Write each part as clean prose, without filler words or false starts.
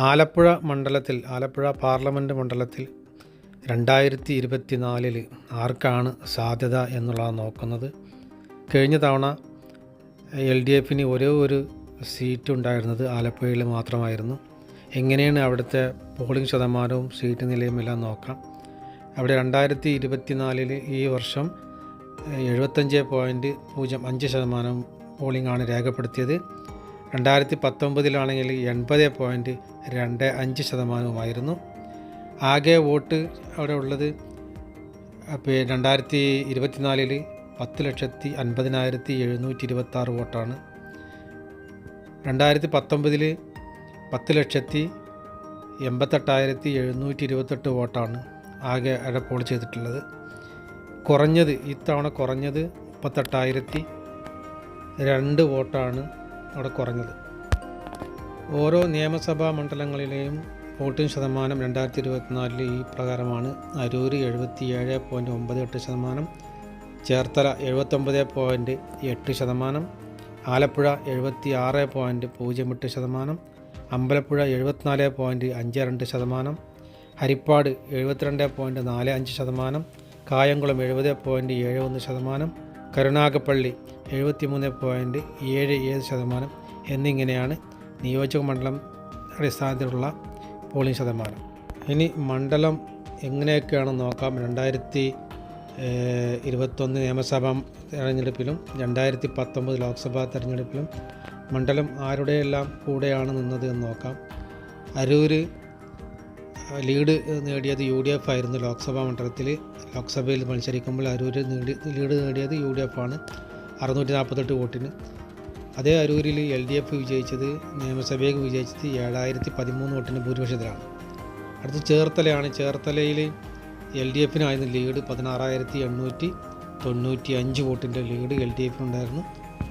ആലപ്പുഴ മണ്ഡലത്തിൽ, ആലപ്പുഴ പാർലമെൻറ്റ് മണ്ഡലത്തിൽ 2024 ആർക്കാണ് സാധ്യത എന്നുള്ളതാണ് നോക്കുന്നത്. കഴിഞ്ഞ തവണ LDFന് ഒരേ ഒരു സീറ്റ് ഉണ്ടായിരുന്നത് ആലപ്പുഴയിൽ മാത്രമായിരുന്നു. എങ്ങനെയാണ് അവിടുത്തെ പോളിംഗ് ശതമാനവും സീറ്റ് നിലയും എല്ലാം നോക്കാം. അവിടെ 2024 ഈ വർഷം 75.05% പോളിംഗ് ആണ് രേഖപ്പെടുത്തിയത്. 2019 80.25%. ആകെ വോട്ട് അവിടെ ഉള്ളത് 2024 10,50,726 വോട്ടാണ്. 2019 10,88,728 വോട്ടാണ് ആകെ അവിടെ പോൾ ചെയ്തിട്ടുള്ളത്. കുറഞ്ഞത് ഇത്തവണ 38,002 വോട്ടാണ് അവിടെ കുറഞ്ഞത്. ഓരോ നിയമസഭാ മണ്ഡലങ്ങളിലെയും വോട്ടിംഗ് ശതമാനം 2024 ഈ പ്രകാരമാണ്. അരൂർ 77.98%, ചേർത്തല 79.8%, ആലപ്പുഴ 76.08%, അമ്പലപ്പുഴ 74.52%, ഹരിപ്പാട് 72.45%, കായംകുളം 70.71%, കരുനാഗപ്പള്ളി 73.77% എന്നിങ്ങനെയാണ് നിയോജക മണ്ഡലം അടിസ്ഥാനത്തിലുള്ള പോളിംഗ് ശതമാനം. ഇനി മണ്ഡലം എങ്ങനെയൊക്കെയാണെന്ന് നോക്കാം. 2021 നിയമസഭാ തെരഞ്ഞെടുപ്പിലും 2019 ലോക്സഭാ തെരഞ്ഞെടുപ്പിലും മണ്ഡലം ആരുടെയെല്ലാം കൂടെയാണ് നിന്നത് എന്ന് നോക്കാം. അരൂർ ലീഡ് നേടിയത് UDF ആയിരുന്നു. ലോക്സഭാ മണ്ഡലത്തിൽ ലോക്സഭയിൽ മത്സരിക്കുമ്പോൾ അരൂർ ലീഡ് നേടിയത് UDF ആണ് 648 വോട്ടിന്. അതേ അരൂരിൽ LDF വിജയിച്ചത്, നിയമസഭയ്ക്ക് വിജയിച്ചത് 7013 വോട്ടിന് ഭൂരിപക്ഷത്തിലാണ്. അടുത്ത് ചേർത്തലയാണ്. ചേർത്തലയിൽ LDFനായിരുന്നു ലീഡ്. 16,895 വോട്ടിൻ്റെ ലീഡ് LDFനുണ്ടായിരുന്നു.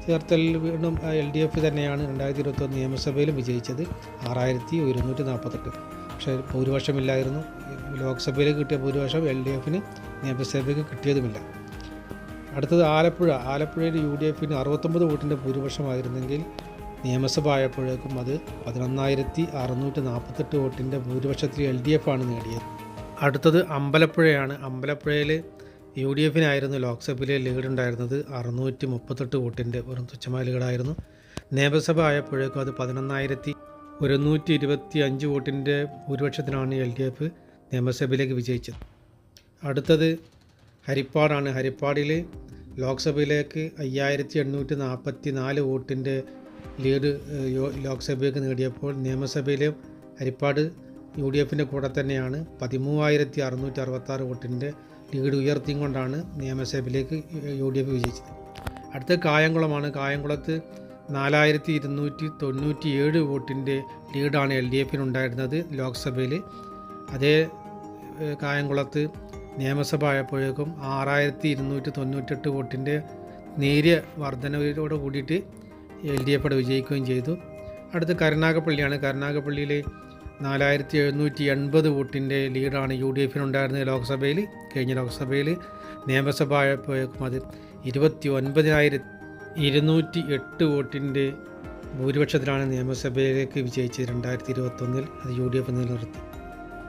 ചേർത്തലയിൽ വീണ്ടും LDF തന്നെയാണ് 2021 നിയമസഭയിലും വിജയിച്ചത് 6,148. പക്ഷേ ഭൂരിപക്ഷമില്ലായിരുന്നു. ലോക്സഭയിൽ കിട്ടിയ ഭൂരിപക്ഷം LDFന് നിയമസഭയ്ക്ക് കിട്ടിയതുമില്ല. അടുത്തത് ആലപ്പുഴ. ആലപ്പുഴയിൽ UDFന് 69 വോട്ടിൻ്റെ ഭൂരിപക്ഷമായിരുന്നെങ്കിൽ നിയമസഭ ആയപ്പോഴേക്കും അത് 11,648 വോട്ടിൻ്റെ ഭൂരിപക്ഷത്തിൽ LDF ആണ് നേടിയത്. അടുത്തത് അമ്പലപ്പുഴയാണ്. അമ്പലപ്പുഴയിൽ UDFനായിരുന്നു ലോക്സഭയിലെ ലീഡ് ഉണ്ടായിരുന്നത് 638 വോട്ടിൻ്റെ വെറും തുച്ഛമായ ലീഡായിരുന്നു. നിയമസഭ ആയപ്പോഴേക്കും അത് 11,125 വോട്ടിൻ്റെ ഭൂരിപക്ഷത്തിനാണ് LDF നിയമസഭയിലേക്ക് വിജയിച്ചത്. അടുത്തത് ഹരിപ്പാടാണ്. ഹരിപ്പാടിൽ ലോക്സഭയിലേക്ക് 5,844 വോട്ടിൻ്റെ ലീഡ് ലോക്സഭയ്ക്ക് നേടിയപ്പോൾ നിയമസഭയിലെ ഹരിപ്പാട് UDFൻ്റെ കൂടെ തന്നെയാണ് 13,666 വോട്ടിൻ്റെ ലീഡ് ഉയർത്തിക്കൊണ്ടാണ് നിയമസഭയിലേക്ക് UDF വിജയിച്ചത്. അടുത്ത കായംകുളമാണ്. കായംകുളത്ത് 4,297 വോട്ടിൻ്റെ ലീഡാണ് LDFനുണ്ടായിരുന്നത് ലോക്സഭയിൽ. അതേ കായംകുളത്ത് നിയമസഭ ആയപ്പോഴേക്കും 6,298 വോട്ടിൻ്റെ നേരിയ വർധനയോട് കൂടിയിട്ട് LDF വിജയിക്കുകയും ചെയ്തു. അടുത്ത് കരുനാഗപ്പള്ളിയാണ്. കരുനാഗപ്പള്ളിയിൽ 4,780 വോട്ടിൻ്റെ ലീഡാണ് UDFനുണ്ടായിരുന്നത് ലോക്സഭയിൽ. കഴിഞ്ഞ ലോക്സഭയിൽ. നിയമസഭ ആയപ്പോഴേക്കും അത് 29,208 വോട്ടിൻ്റെ ഭൂരിപക്ഷത്തിലാണ് നിയമസഭയിലേക്ക് വിജയിച്ചത്. 2021 അത് UDF നിലനിർത്തി.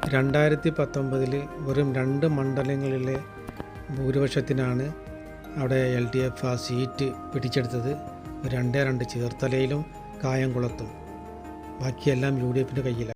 2019 വെറും 2 മണ്ഡലങ്ങളിലെ ഭൂരിപക്ഷത്തിനാണ് അവിടെ LDF ആ സീറ്റ് പിടിച്ചെടുത്തത്. 2-2 ചേർത്തലയിലും കായംകുളത്തും. ബാക്കിയെല്ലാം UDFൻ്റെ കയ്യിലാണ്.